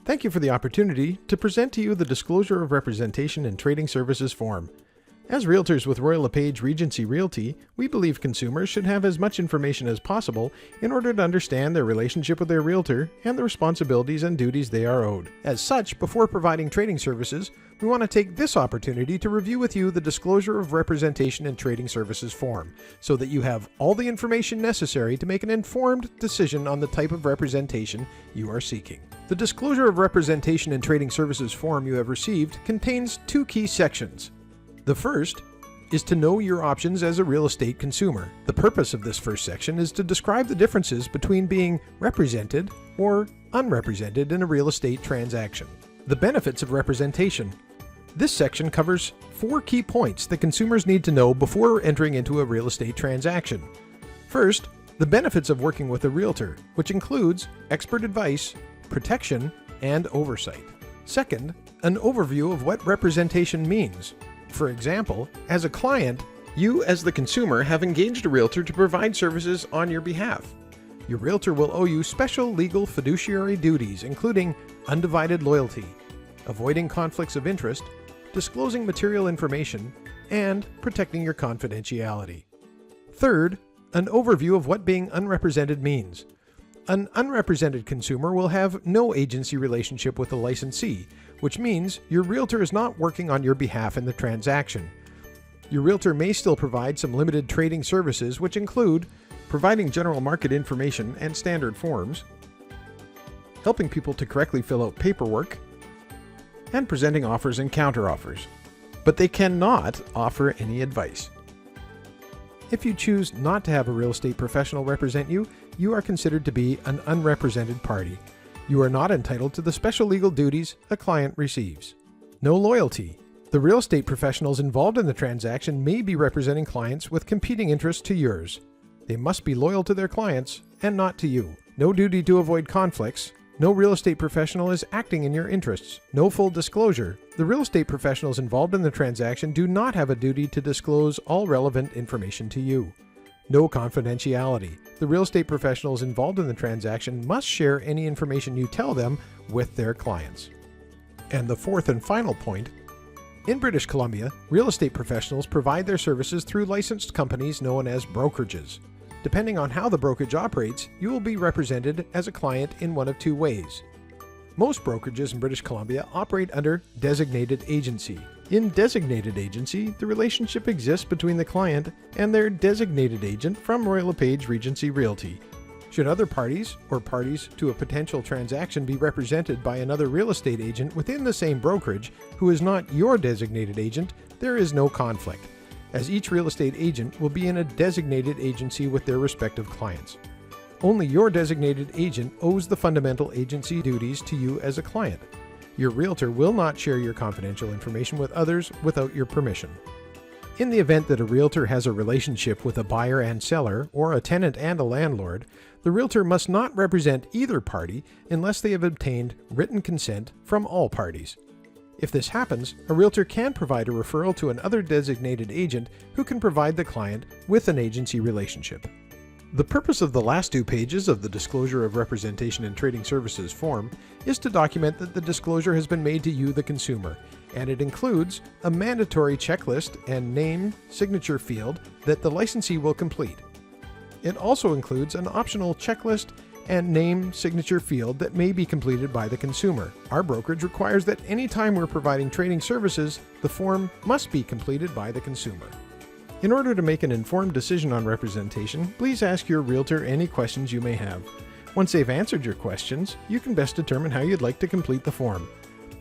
Thank you for the opportunity to present to you the Disclosure of Representation and Trading Services form. As realtors with LePage Regency Realty, we believe consumers should have as much information as possible in order to understand their relationship with their realtor and the responsibilities and duties they are owed. As such, before providing trading services, we want to take this opportunity to review with you the Disclosure of Representation and Trading Services form, so that you have all the information necessary to make an informed decision on the type of representation you are seeking. The Disclosure of Representation and Trading Services form you have received contains two key sections. The first is to know your options as a real estate consumer. The purpose of this first section is to describe the differences between being represented or unrepresented in a real estate transaction. The benefits of representation. This section covers 4 key points that consumers need to know before entering into a real estate transaction. First, the benefits of working with a realtor, which includes expert advice, protection, and oversight. Second, an overview of what representation means. For example, as a client, you as the consumer have engaged a realtor to provide services on your behalf. Your realtor will owe you special legal fiduciary duties, including undivided loyalty, avoiding conflicts of interest, disclosing material information, and protecting your confidentiality. Third, an overview of what being unrepresented means. An unrepresented consumer will have no agency relationship with the licensee, which means your realtor is not working on your behalf in the transaction. Your realtor may still provide some limited trading services, which include providing general market information and standard forms, helping people to correctly fill out paperwork, and presenting offers and counteroffers. But they cannot offer any advice. If you choose not to have a real estate professional represent you, you are considered to be an unrepresented party. You are not entitled to the special legal duties a client receives. No loyalty. The real estate professionals involved in the transaction may be representing clients with competing interests to yours. They must be loyal to their clients and not to you. No duty to avoid conflicts. No real estate professional is acting in your interests. No full disclosure. The real estate professionals involved in the transaction do not have a duty to disclose all relevant information to you. No confidentiality. The real estate professionals involved in the transaction must share any information you tell them with their clients. And the fourth and final point, in British Columbia, real estate professionals provide their services through licensed companies known as brokerages. Depending on how the brokerage operates, you will be represented as a client in one of 2 ways. Most brokerages in British Columbia operate under designated agency. In designated agency, the relationship exists between the client and their designated agent from LePage Regency Realty. Should other parties or parties to a potential transaction be represented by another real estate agent within the same brokerage who is not your designated agent, there is no conflict, as each real estate agent will be in a designated agency with their respective clients. Only your designated agent owes the fundamental agency duties to you as a client. Your realtor will not share your confidential information with others without your permission. In the event that a realtor has a relationship with a buyer and seller, or a tenant and a landlord, the realtor must not represent either party unless they have obtained written consent from all parties. If this happens, a realtor can provide a referral to another designated agent who can provide the client with an agency relationship. The purpose of the last 2 pages of the Disclosure of Representation and Trading Services form is to document that the disclosure has been made to you, the consumer, and it includes a mandatory checklist and name signature field that the licensee will complete. It also includes an optional checklist and name signature field that may be completed by the consumer. Our brokerage requires that any time we're providing trading services, the form must be completed by the consumer. In order to make an informed decision on representation, please ask your realtor any questions you may have. Once they've answered your questions, you can best determine how you'd like to complete the form.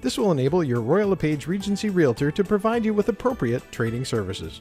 This will enable your LePage Regency Realtor to provide you with appropriate trading services.